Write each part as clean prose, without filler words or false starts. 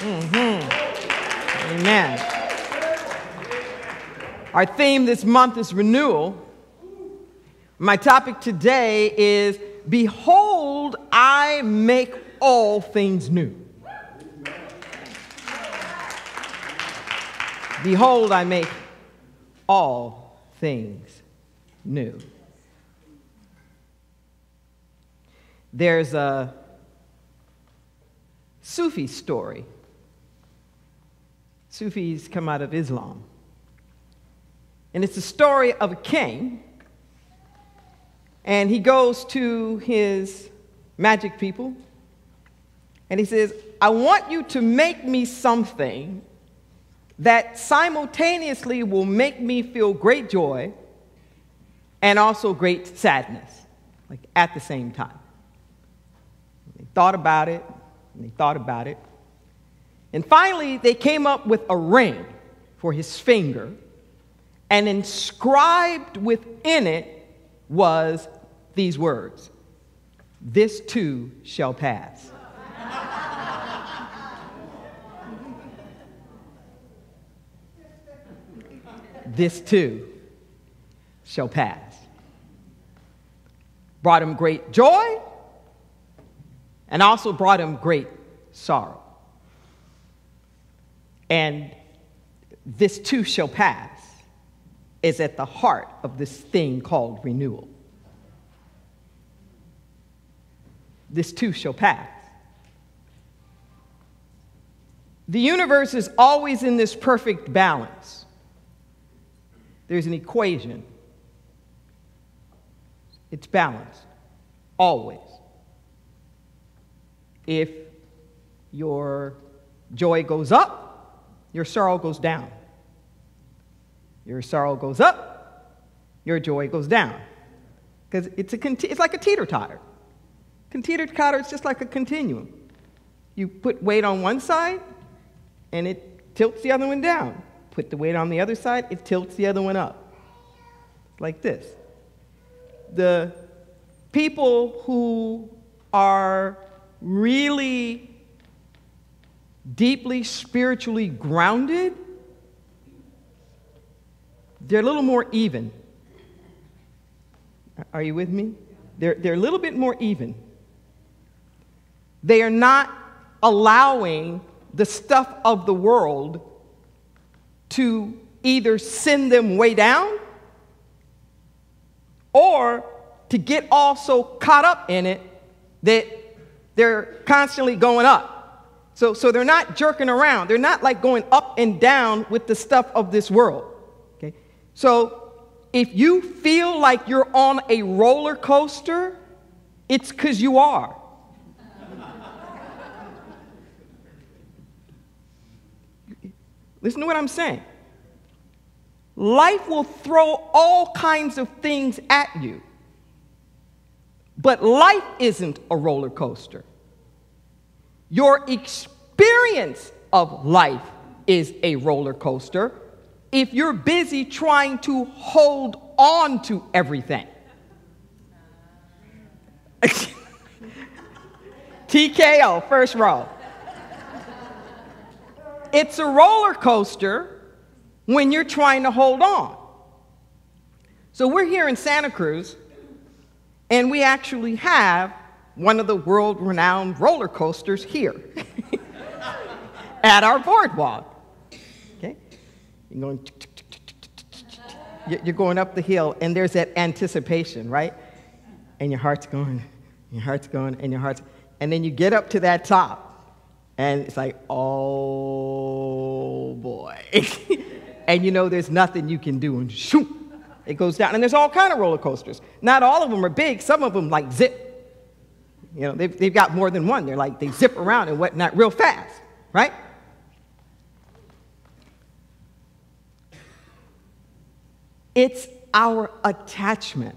Amen. Our theme this month is renewal. My topic today is, behold, I make all things new. Behold, I make all things new. There's a Sufi story. Sufis come out of Islam. And it's the story of a king. And he goes to his magic people. And he says, I want you to make me something that simultaneously will make me feel great joy and also great sadness, like at the same time. They thought about it, and they thought about it. And finally, they came up with a ring for his finger, and inscribed within it was these words: this too shall pass. This too shall pass. Brought him great joy and also brought him great sorrow. And this too shall pass is at the heart of this thing called renewal. This too shall pass. The universe is always in this perfect balance. There's an equation. It's balanced, always. If your joy goes up, your sorrow goes down. Your sorrow goes up, your joy goes down. Because it's like a teeter-totter. Teeter-totter is just like a continuum. You put weight on one side, and it tilts the other one down. Put the weight on the other side, it tilts the other one up. Like this. The people who are really deeply spiritually grounded, they're a little more even. Are you with me? They're a little bit more even. They are not allowing the stuff of the world to either send them way down or to get all so caught up in it that they're constantly going up. So they're not jerking around. They're not like going up and down with the stuff of this world. Okay? So if you feel like you're on a roller coaster, it's because you are. Listen to what I'm saying. Life will throw all kinds of things at you. But life isn't a roller coaster. Your experience of life is a roller coaster if you're busy trying to hold on to everything. TKO, first row. It's a roller coaster when you're trying to hold on. So we're here in Santa Cruz, and we actually have one of the world-renowned roller coasters here at our boardwalk. Okay? You're going up the hill, and there's that anticipation, right? And your heart's going, and then you get up to that top, and it's like, oh boy. And you know there's nothing you can do, and shoot, it goes down. And there's all kind of roller coasters. Not all of them are big. Some of them like zip. You know, they've got more than one. They're like, they zip around and whatnot real fast, right? It's our attachment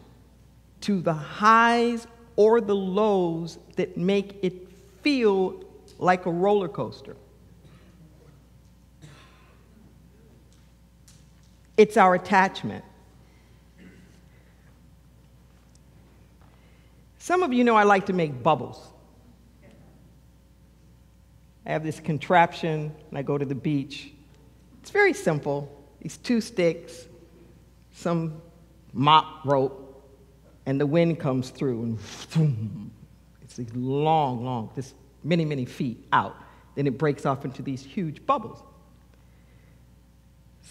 to the highs or the lows that make it feel like a roller coaster. It's our attachment. Some of you know I like to make bubbles. I have this contraption, and I go to the beach. It's very simple. These 2 sticks, some mop rope, and the wind comes through, and boom, it's these long, just many, many feet out. Then it breaks off into these huge bubbles.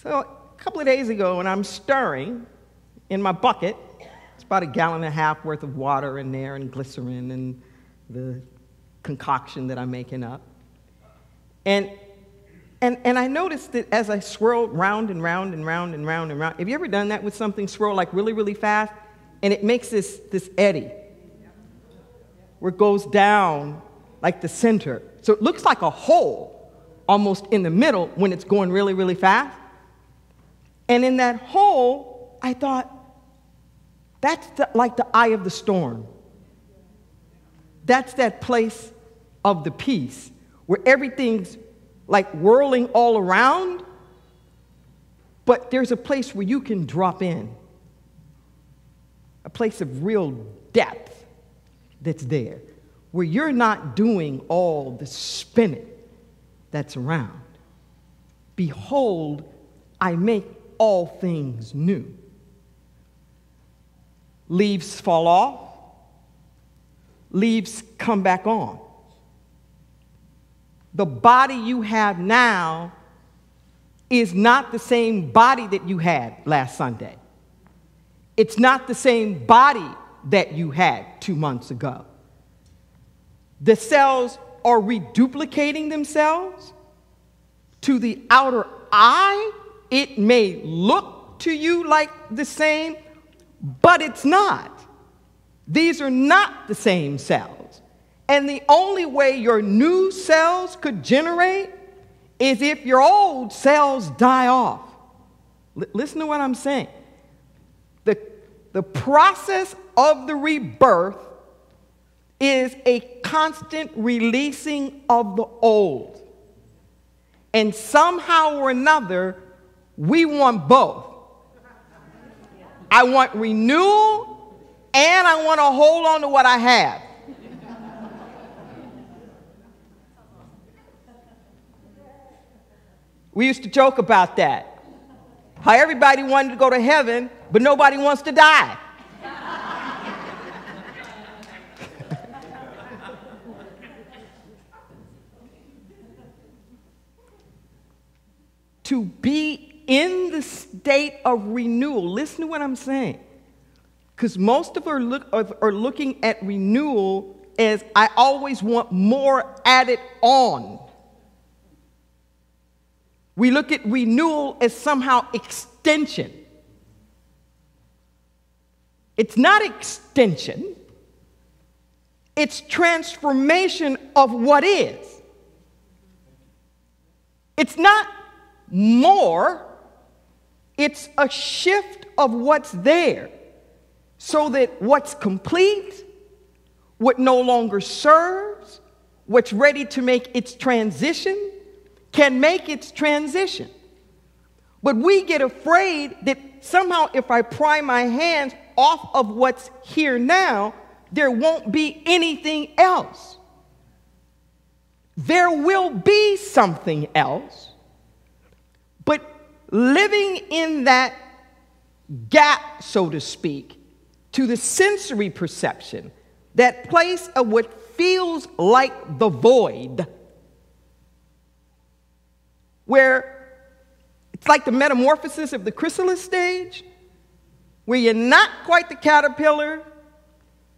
So a couple of days ago, when I'm stirring in my bucket, it's about 1.5 gallons worth of water in there, and glycerin, and the concoction that I'm making up. And I noticed that as I swirled round and round and round and round and round. Have you ever done that with something, swirl like really, really fast? And it makes this eddy where it goes down like the center. So it looks like a hole almost in the middle when it's going really, really fast. And in that hole, I thought, that's like the eye of the storm. That's that place of the peace where everything's like whirling all around, but there's a place where you can drop in, a place of real depth that's there, where you're not doing all the spinning that's around. Behold, I make all things new. Leaves fall off, leaves come back on. The body you have now is not the same body that you had last Sunday. It's not the same body that you had 2 months ago. The cells are reduplicating themselves. To the outer eye, it may look to you like the same, but it's not. These are not the same cells. And the only way your new cells could generate is if your old cells die off. Listen to what I'm saying. The process of the rebirth is a constant releasing of the old. And somehow or another, we want both. I want renewal, and I want to hold on to what I have. We used to joke about that. How everybody wanted to go to heaven, but nobody wants to die. To be in the state of renewal. Listen to what I'm saying. Because most of us are looking at renewal as I always want more added on. We look at renewal as somehow extension. It's not extension. It's transformation of what is. It's not more. It's a shift of what's there so that what's complete, what no longer serves, what's ready to make its transition, can make its transition. But we get afraid that somehow if I pry my hands off of what's here now, there won't be anything else. There will be something else, but living in that gap, so to speak, to the sensory perception, that place of what feels like the void, where it's like the metamorphosis of the chrysalis stage, where you're not quite the caterpillar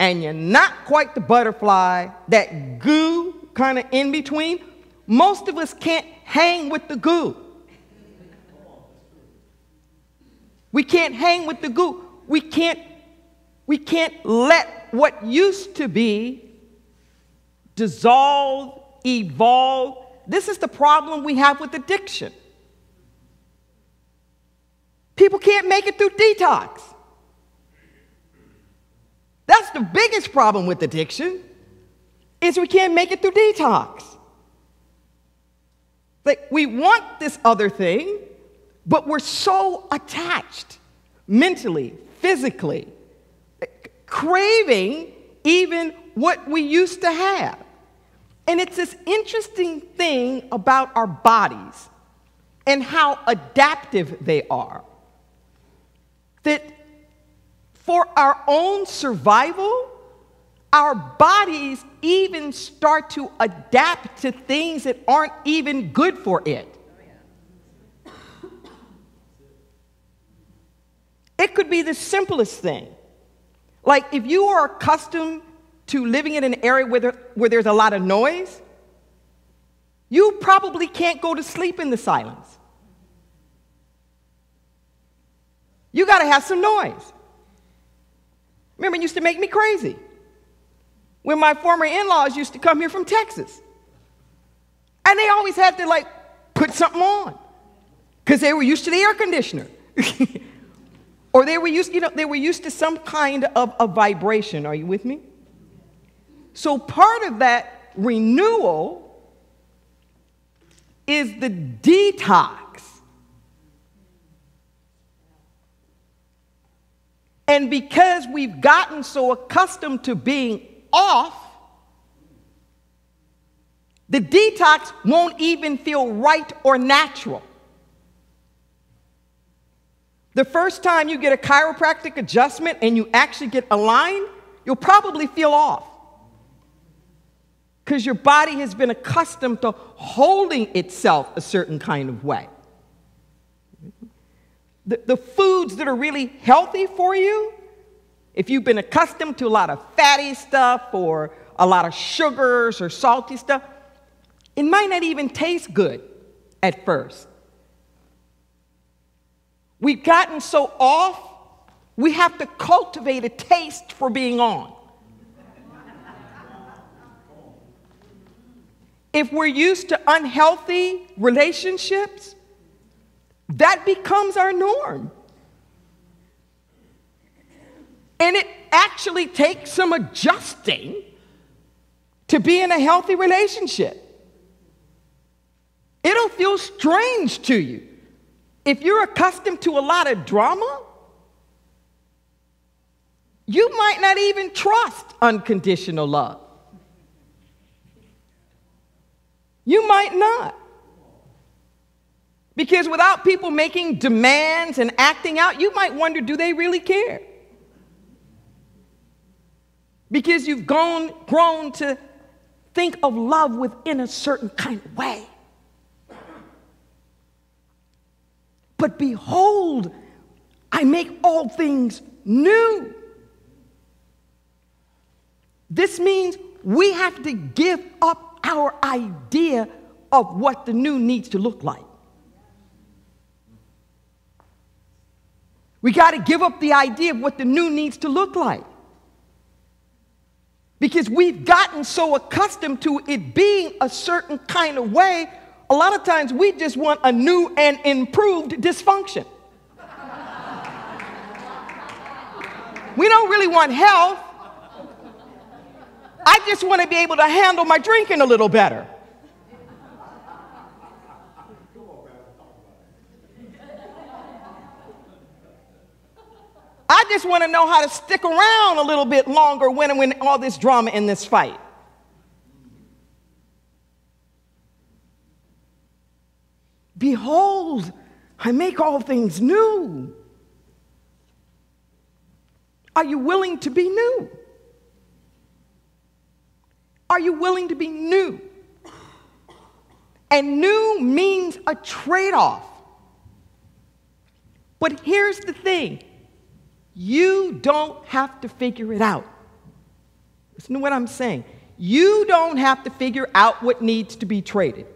and you're not quite the butterfly, that goo kind of in between. Most of us can't hang with the goo. We can't hang with the goo. We can't let what used to be dissolve, evolve. This is the problem we have with addiction. People can't make it through detox. That's the biggest problem with addiction, is we can't make it through detox. Like, we want this other thing, but we're so attached mentally, physically, craving even what we used to have. And it's this interesting thing about our bodies and how adaptive they are, that for our own survival, our bodies even start to adapt to things that aren't even good for it. It could be the simplest thing. Like if you are accustomed to living in an area where there's a lot of noise, you probably can't go to sleep in the silence. You got to have some noise. Remember, it used to make me crazy when my former in-laws used to come here from Texas. And they always had to, like, put something on because they were used to the air conditioner. Or they were used, they were used to some kind of a vibration. Are you with me? So part of that renewal is the detox. And because we've gotten so accustomed to being off, the detox won't even feel right or natural. The first time you get a chiropractic adjustment and you actually get aligned, you'll probably feel off because your body has been accustomed to holding itself a certain kind of way. The foods that are really healthy for you, if you've been accustomed to a lot of fatty stuff or a lot of sugars or salty stuff, it might not even taste good at first. We've gotten so off, we have to cultivate a taste for being on. If we're used to unhealthy relationships, that becomes our norm. And it actually takes some adjusting to be in a healthy relationship. It'll feel strange to you. If you're accustomed to a lot of drama, you might not even trust unconditional love. You might not. Because without people making demands and acting out, you might wonder, do they really care? Because you've grown to think of love within a certain kind of way. But behold, I make all things new. This means we have to give up our idea of what the new needs to look like. We got to give up the idea of what the new needs to look like. Because we've gotten so accustomed to it being a certain kind of way, a lot of times we just want a new and improved dysfunction. We don't really want health. I just want to be able to handle my drinking a little better. I just want to know how to stick around a little bit longer when all this drama in this fight. Behold, I make all things new. Are you willing to be new? Are you willing to be new? And new means a trade-off. But here's the thing. You don't have to figure it out. Listen to what I'm saying. You don't have to figure out what needs to be traded.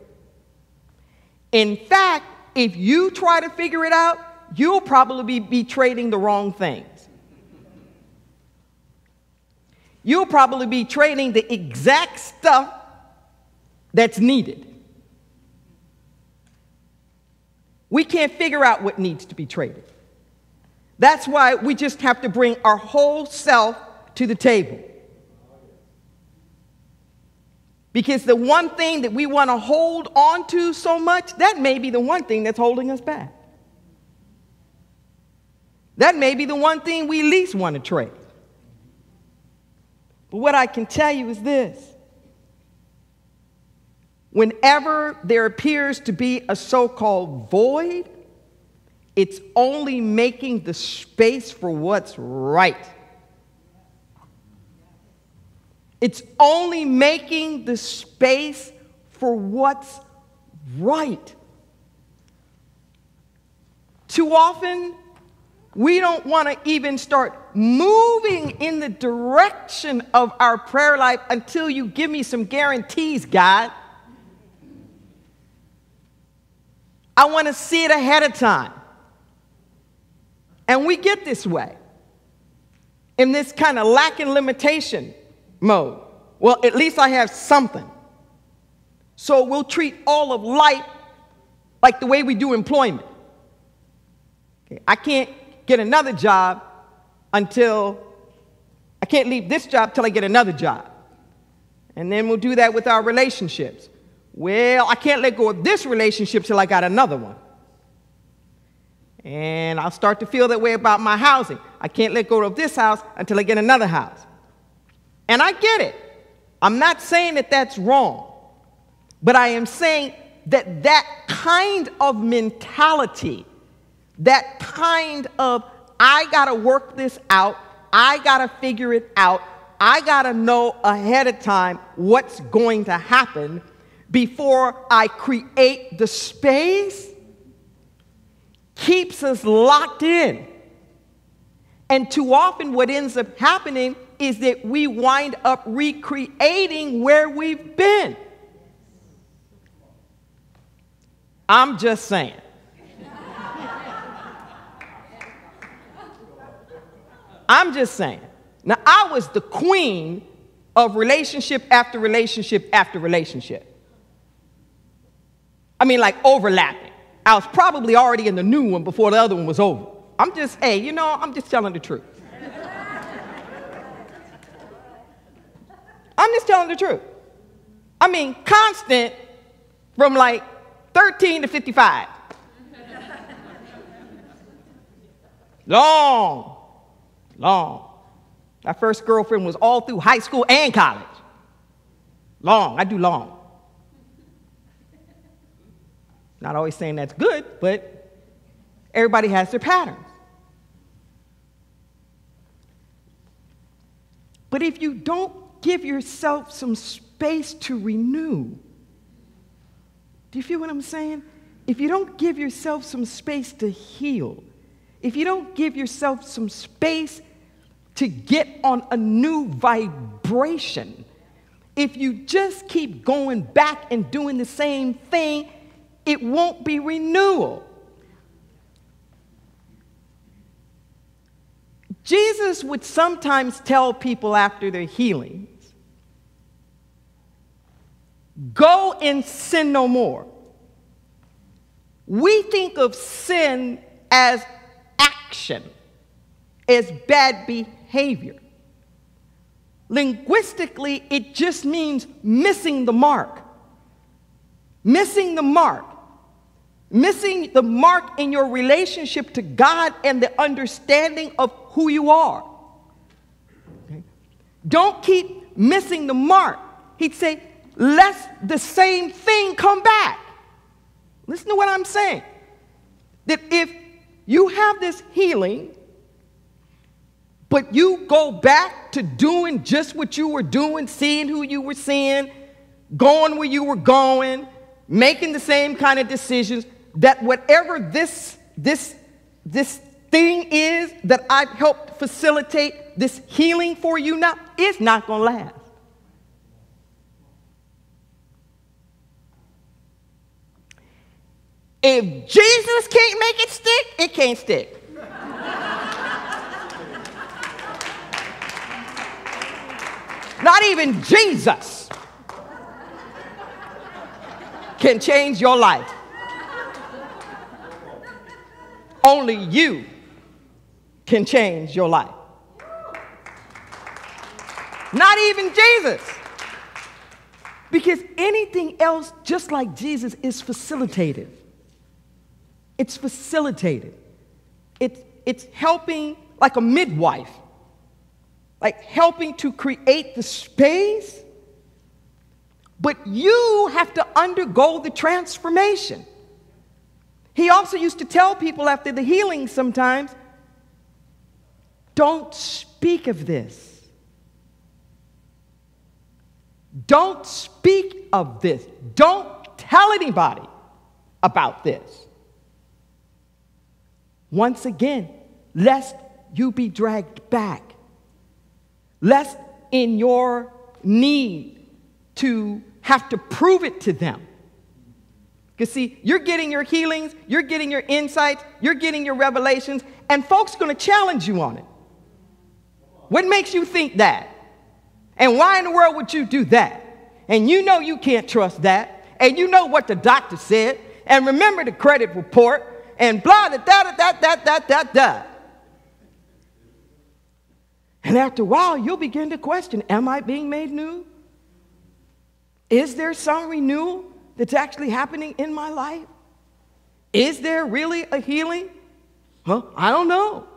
In fact, if you try to figure it out, you'll probably be trading the wrong things. You'll probably be trading the exact stuff that's needed. We can't figure out what needs to be traded. That's why we just have to bring our whole self to the table. Because the one thing that we want to hold on to so much, that may be the one thing that's holding us back. That may be the one thing we least want to trade. But what I can tell you is this. whenever there appears to be a so-called void, it's only making the space for what's right. It's only making the space for what's right. Too often, we don't want to even start moving in the direction of our prayer life until you give me some guarantees, God. I want to see it ahead of time. And we get this way, in this kind of lack and limitation mode. Well, at least I have something. So we'll treat all of life like the way we do employment. Okay, I can't get another job until, I can't leave this job till I get another job. And then we'll do that with our relationships. Well, I can't let go of this relationship till I got another one. And I'll start to feel that way about my housing. I can't let go of this house until I get another house. And I get it. I'm not saying that that's wrong. But I am saying that that kind of mentality, that kind of, I got to work this out, I got to figure it out, I got to know ahead of time what's going to happen before I create the space, keeps us locked in. And too often what ends up happening is that we wind up recreating where we've been. I'm just saying. I'm just saying. Now, I was the queen of relationship after relationship after relationship. I mean, like overlapping. I was probably already in the new one before the other one was over. I'm just, hey, you know, I'm just telling the truth. I'm just telling the truth. I mean, constant from like 13 to 55. Long. That first girlfriend was all through high school and college. Long. I do long. Not always saying that's good, but everybody has their patterns. But if you don't give yourself some space to renew, do you feel what I'm saying? If you don't give yourself some space to heal, if you don't give yourself some space to get on a new vibration, if you just keep going back and doing the same thing, it won't be renewal. Jesus would sometimes tell people after their healings, go and sin no more. We think of sin as action, as bad behavior. Linguistically, it just means missing the mark. Missing the mark. Missing the mark in your relationship to God and the understanding of who you are. Okay? Don't keep missing the mark. He'd say, let the same thing come back. Listen to what I'm saying. That if you have this healing, but you go back to doing just what you were doing, seeing who you were seeing, going where you were going, making the same kind of decisions, that whatever this thing is that I've helped facilitate this healing for you now, it's not going to last. If Jesus can't make it stick, it can't stick. Not even Jesus can change your life. Only you can change your life. Not even Jesus. Because anything else, just like Jesus, is facilitated. It's facilitated. It's helping like a midwife. Like helping to create the space But you have to undergo the transformation. He also used to tell people after the healing sometimes, don't speak of this. Don't speak of this. Don't tell anybody about this. Once again, lest you be dragged back. Lest in your need to have to prove it to them. Because see, you're getting your healings, you're getting your insights, you're getting your revelations, and folks are going to challenge you on it. What makes you think that? And why in the world would you do that? And you know you can't trust that. And you know what the doctor said. And remember the credit report. And blah, da, da, da, da, da, da, da. And after a while, you'll begin to question, am I being made new? Is there some renewal that's actually happening in my life? Is there really a healing? Huh? I don't know.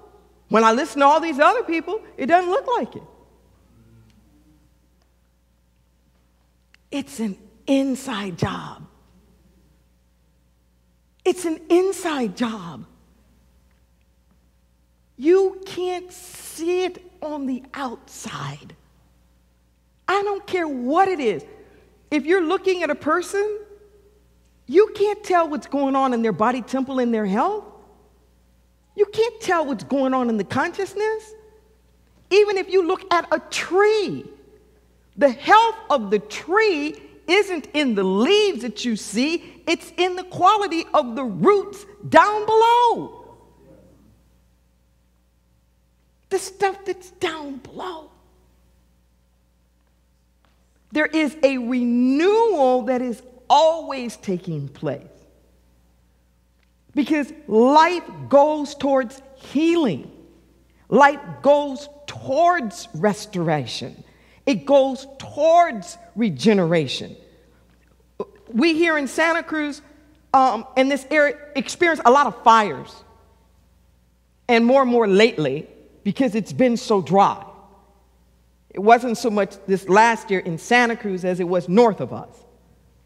When I listen to all these other people, it doesn't look like it. It's an inside job. It's an inside job. You can't see it on the outside. I don't care what it is. If you're looking at a person, you can't tell what's going on in their body temple and their health. You can't tell what's going on in the consciousness. Even if you look at a tree, the health of the tree isn't in the leaves that you see, it's in the quality of the roots down below. The stuff that's down below. There is a renewal that is always taking place. Because life goes towards healing. Life goes towards restoration. It goes towards regeneration. We here in Santa Cruz, in this area, experience a lot of fires. And more lately, because it's been so dry. It wasn't so much this last year in Santa Cruz as it was north of us,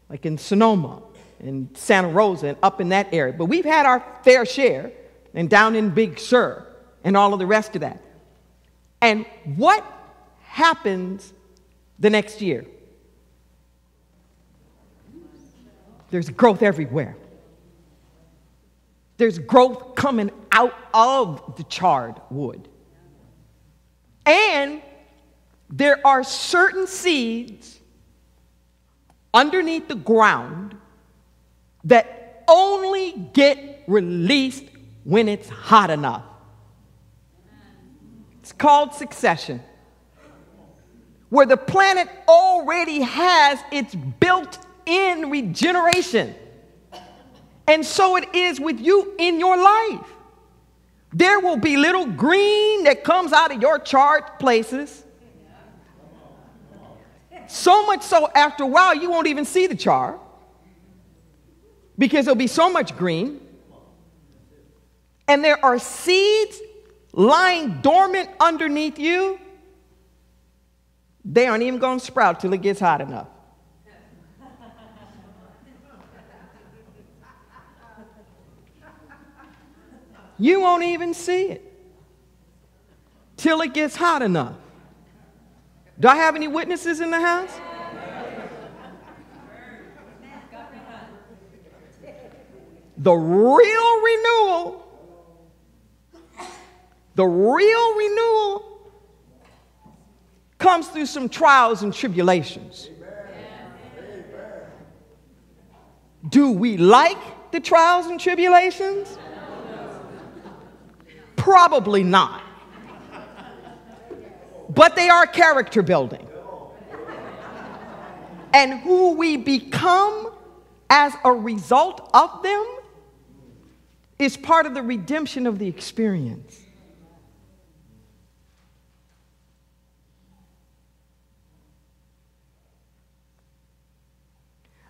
like in Sonoma and Santa Rosa and up in that area. But we've had our fair share, and down in Big Sur and all of the rest of that. And what happens the next year? There's growth everywhere. There's growth coming out of the charred wood. And there are certain seeds underneath the ground that only get released when it's hot enough. It's called succession, where the planet already has its built-in regeneration. And so it is with you in your life. There will be little green that comes out of your charred places. So much so, after a while, you won't even see the char, because there'll be so much green. And there are seeds lying dormant underneath you. They aren't even going to sprout till it gets hot enough. You won't even see it till it gets hot enough. Do I have any witnesses in the house? The real renewal comes through some trials and tribulations. Do we like the trials and tribulations? Probably not. But they are character building. And who we become as a result of them is part of the redemption of the experience.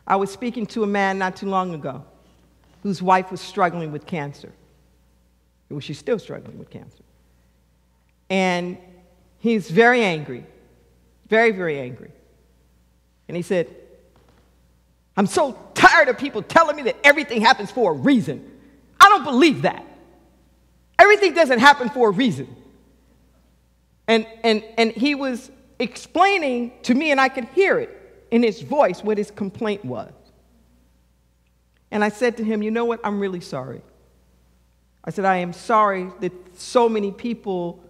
I was speaking to a man not too long ago whose wife was struggling with cancer. Well, she's still struggling with cancer. And he's very angry, very, very angry. And he said, I'm so tired of people telling me that everything happens for a reason. I don't believe that. Everything doesn't happen for a reason. And he was explaining to me, and I could hear it in his voice, what his complaint was. And I said to him, you know what? I'm really sorry. I said, I am sorry that so many people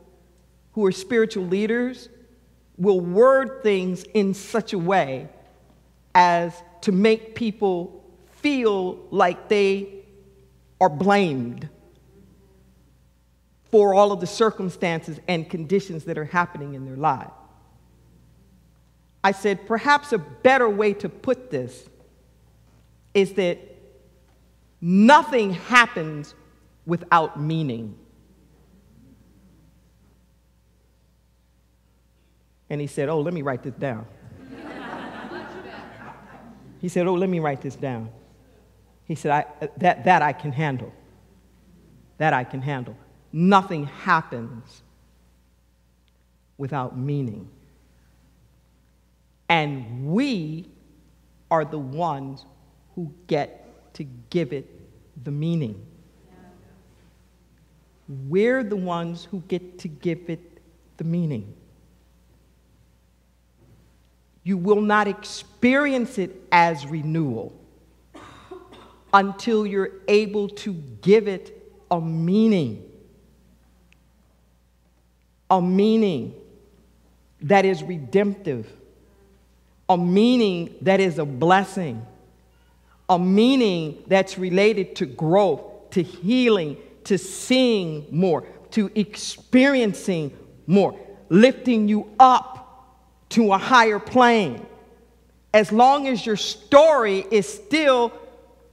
who are spiritual leaders will word things in such a way as to make people feel like they are blamed for all of the circumstances and conditions that are happening in their lives. I said, perhaps a better way to put this is that nothing happens without meaning. And he said, oh, let me write this down. He said, oh, let me write this down. He said, that I can handle. That I can handle. Nothing happens without meaning. And we are the ones who get to give it the meaning. We're the ones who get to give it the meaning. You will not experience it as renewal until you're able to give it a meaning. A meaning that is redemptive. A meaning that is a blessing. A meaning that's related to growth, to healing, to seeing more, to experiencing more, lifting you up to a higher plane. As long as your story is still,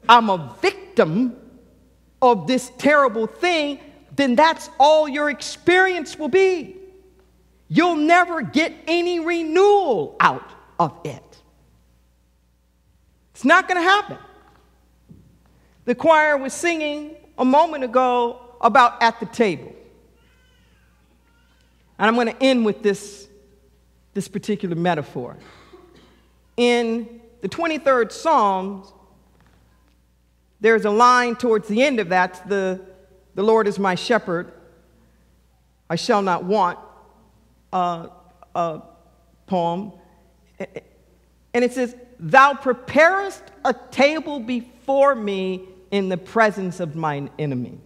I'm a victim of this terrible thing, then that's all your experience will be. You'll never get any renewal out of it. It's not going to happen. The choir was singing a moment ago about at the table. And I'm going to end with this particular metaphor. In the 23rd Psalms, there's a line towards the end of that, the Lord is my shepherd, I shall not want, poem. And it says, thou preparest a table before me in the presence of mine enemies.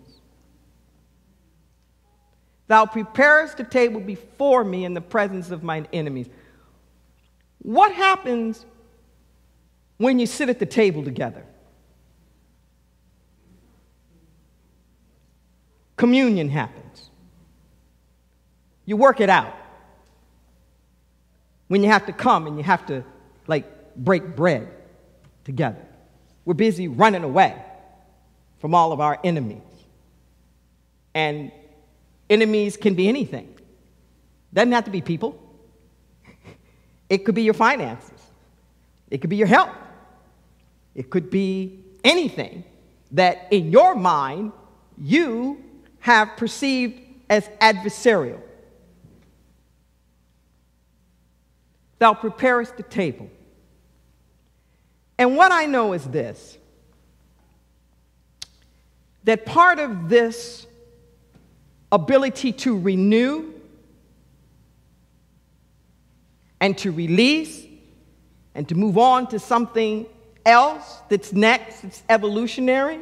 Thou preparest a table before me in the presence of mine enemies. What happens when you sit at the table together? Communion happens. You work it out. When you have to come and you have to, like, break bread together. We're busy running away from all of our enemies. And enemies can be anything. Doesn't have to be people. It could be your finances. It could be your health. It could be anything that in your mind you have perceived as adversarial. Thou preparest the table. And what I know is this, that part of this ability to renew and to release and to move on to something else that's next, it's evolutionary,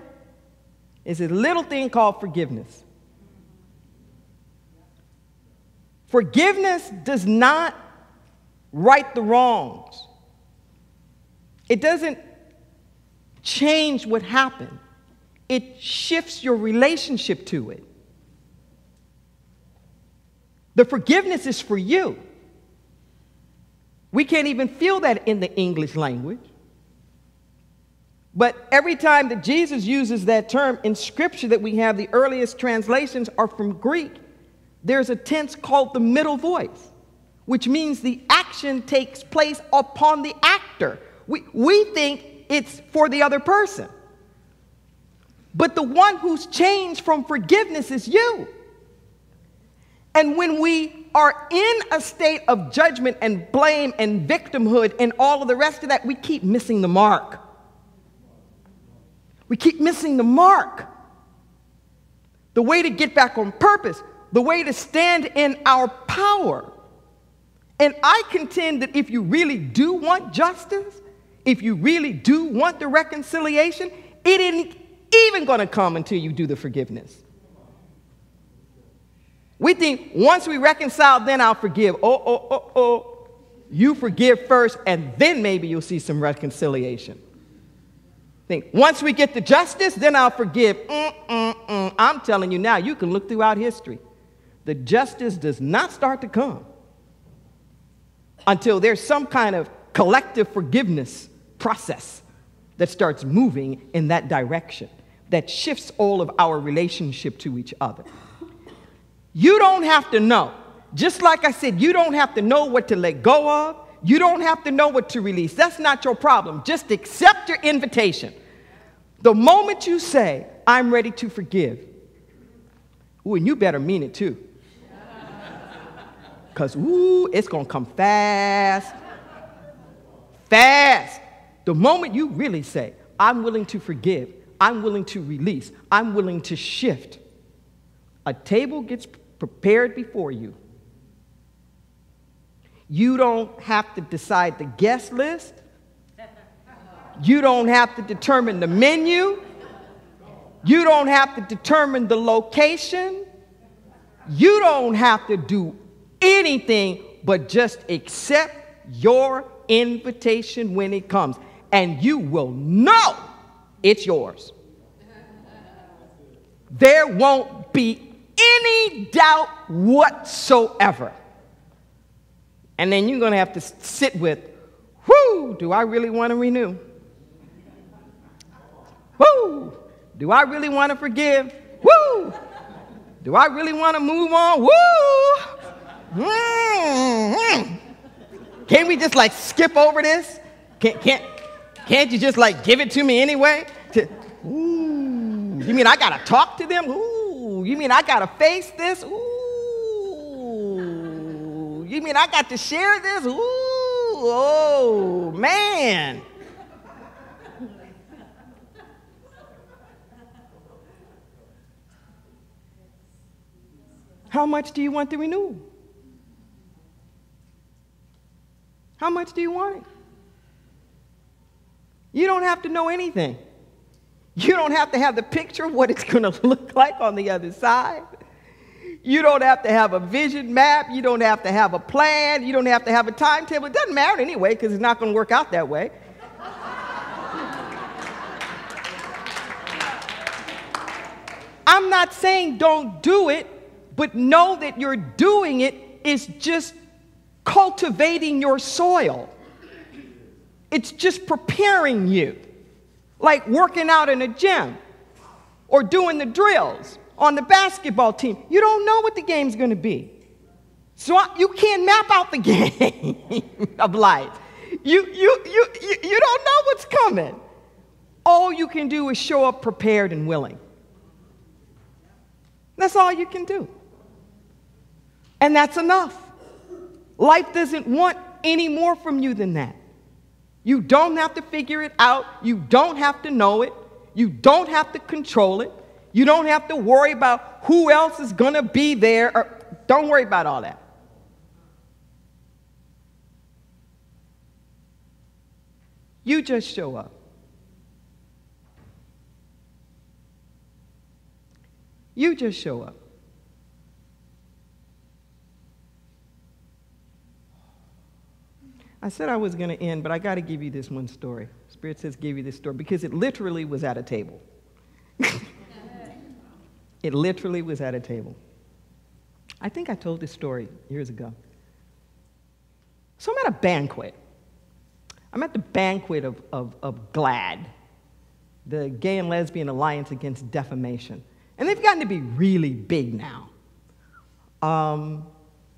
is a little thing called forgiveness. Forgiveness does not right the wrongs. It doesn't change what happened. It shifts your relationship to it. The forgiveness is for you. We can't even feel that in the English language. But every time that Jesus uses that term in Scripture that we have, the earliest translations are from Greek. There's a tense called the middle voice, which means the action takes place upon the actor. We think it's for the other person. But the one who's changed from forgiveness is you. And when we are in a state of judgment and blame and victimhood and all of the rest of that, we keep missing the mark. We keep missing the mark. The way to get back on purpose, the way to stand in our power. And I contend that if you really do want justice, if you really do want the reconciliation, it isn't even going to come until you do the forgiveness. We think once we reconcile, then I'll forgive. Oh. You forgive first, and then maybe you'll see some reconciliation. Think, once we get the justice, then I'll forgive. I'm telling you now, you can look throughout history. The justice does not start to come until there's some kind of collective forgiveness process that starts moving in that direction, that shifts all of our relationship to each other. You don't have to know. Just like I said, you don't have to know what to let go of. You don't have to know what to release. That's not your problem. Just accept your invitation. The moment you say, I'm ready to forgive, ooh, and you better mean it too. Because, ooh, it's going to come fast. Fast. The moment you really say, I'm willing to forgive, I'm willing to release, I'm willing to shift, a table gets prepared before you. You don't have to decide the guest list. You don't have to determine the menu. You don't have to determine the location. You don't have to do anything but just accept your invitation when it comes. And you will know it's yours. There won't be any doubt whatsoever. And then you're going to have to sit with, whoo, do I really want to renew? Whoo, do I really want to forgive? Whoo, do I really want to move on? Woo! Can't we just like skip over this? Can't you just like give it to me anyway? Ooh, you mean I got to talk to them? Ooh, you mean I got to face this? Ooh. You mean I got to share this? Ooh, oh, man. How much do you want the renewal? How much do you want it? You don't have to know anything. You don't have to have the picture of what it's going to look like on the other side. You don't have to have a vision map. You don't have to have a plan. You don't have to have a timetable. It doesn't matter anyway because it's not going to work out that way. I'm not saying don't do it, but know that you're doing it is just cultivating your soil. It's just preparing you, like working out in a gym or doing the drills on the basketball team. You don't know what the game's going to be. So you can't map out the game of life. You don't know what's coming. All you can do is show up prepared and willing. That's all you can do. And that's enough. Life doesn't want any more from you than that. You don't have to figure it out. You don't have to know it. You don't have to control it. You don't have to worry about who else is going to be there. Don't worry about all that. You just show up. You just show up. I said I was going to end, but I got to give you this one story. Spirit says give you this story because it literally was at a table. It literally was at a table. I think I told this story years ago. So I'm at a banquet. I'm at the banquet of GLAAD, the Gay and Lesbian Alliance Against Defamation. And they've gotten to be really big now.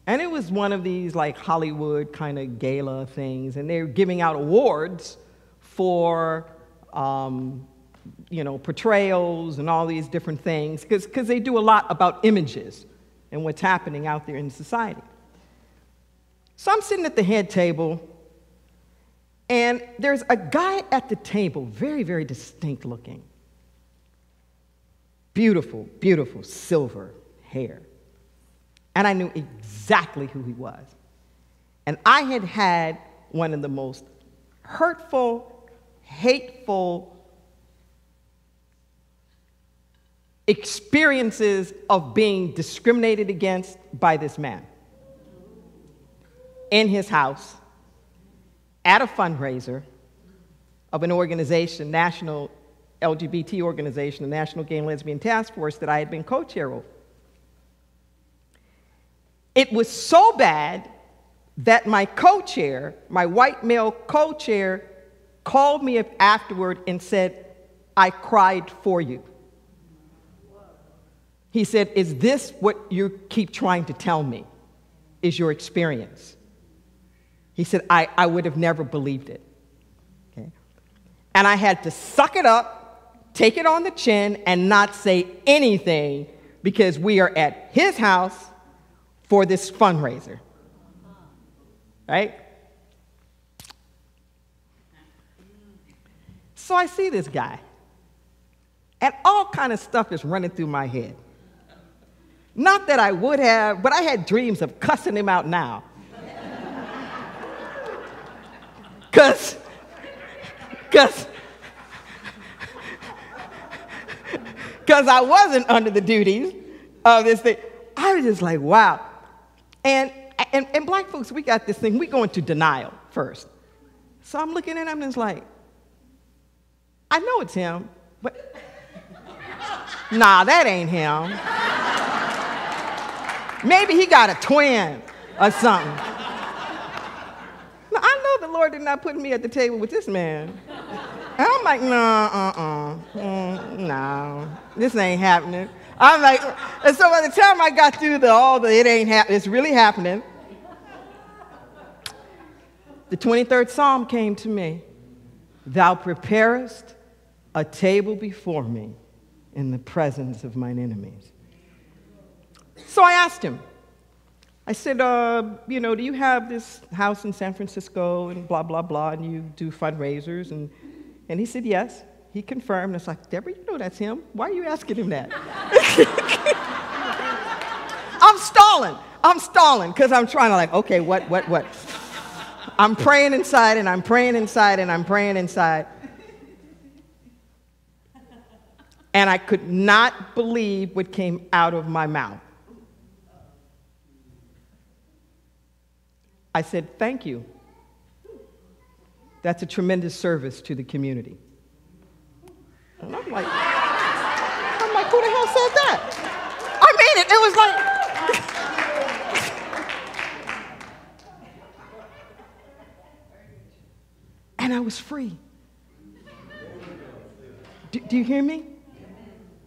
And it was one of these like Hollywood kind of gala things, and they're giving out awards for, portrayals and all these different things, because they do a lot about images and what's happening out there in society. So I'm sitting at the head table, and there's a guy at the table, very, very distinct looking. beautiful, beautiful silver hair. And I knew exactly who he was. And I had had one of the most hurtful, hateful experiences of being discriminated against by this man. In his house, at a fundraiser of an organization, national LGBT organization, the National Gay and Lesbian Task Force that I had been co-chair of. It was so bad that my co-chair, my white male co-chair, called me afterward and said, "I cried for you." He said, "Is this what you keep trying to tell me is your experience?" He said, I would have never believed it. Okay? And I had to suck it up, take it on the chin, and not say anything because we are at his house for this fundraiser. Right? So I see this guy, and all kind of stuff is running through my head. Not that I would have, but I had dreams of cussing him out now. Because I wasn't under the duties of this thing. I was just like, wow. And black folks, we got this thing. We go into denial first. So I'm looking at him and it's like, I know it's him, but nah, that ain't him. Maybe he got a twin or something. No, I know the Lord did not put me at the table with this man. And I'm like, no, this ain't happening. I'm like, and so by the time I got through it ain't happening, it's really happening. The 23rd Psalm came to me. Thou preparest a table before me in the presence of mine enemies. So I asked him, I said, do you have this house in San Francisco and blah, blah, blah, and you do fundraisers? And he said, yes. He confirmed. It's like, Deborah, you know that's him. Why are you asking him that? I'm stalling, because I'm trying to like, okay, what? I'm praying inside, and I'm praying inside, and I'm praying inside. And I could not believe what came out of my mouth. I said, thank you. That's a tremendous service to the community. And I'm like, who the hell said that? I mean it. It was like, and I was free. Do you hear me?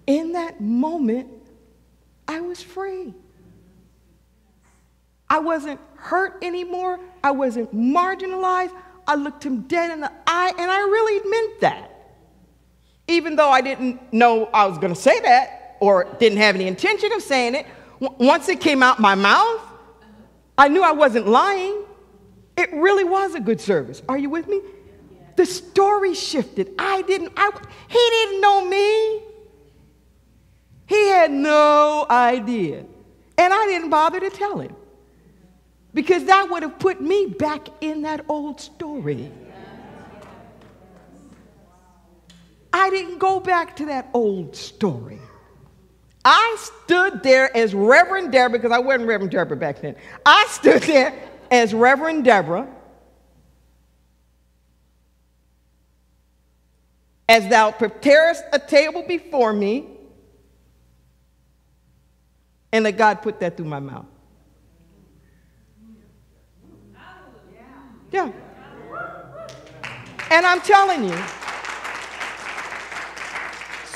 In that moment, I was free. I wasn't hurt anymore. I wasn't marginalized. I looked him dead in the eye, and I really meant that. Even though I didn't know I was going to say that or didn't have any intention of saying it, once it came out my mouth, I knew I wasn't lying. It really was a good service. Are you with me? The story shifted. He didn't know me. He had no idea. And I didn't bother to tell him. Because that would have put me back in that old story. I didn't go back to that old story. I stood there as Reverend Deborah, because I wasn't Reverend Deborah back then. I stood there as Reverend Deborah, as thou preparest a table before me, and let God put that through my mouth. Yeah. And I'm telling you,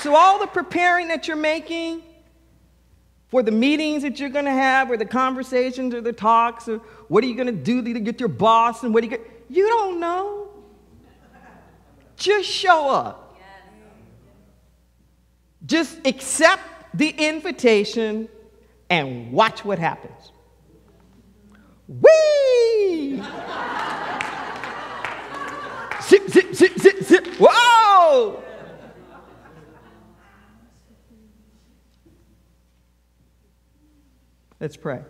so all the preparing that you're making for the meetings that you're going to have, or the conversations, or the talks, or what are you going to do to get your boss, and you don't know. Just show up. Just accept the invitation and watch what happens. Whee! Zip, zip, zip, zip, zip. Whoa! Let's pray.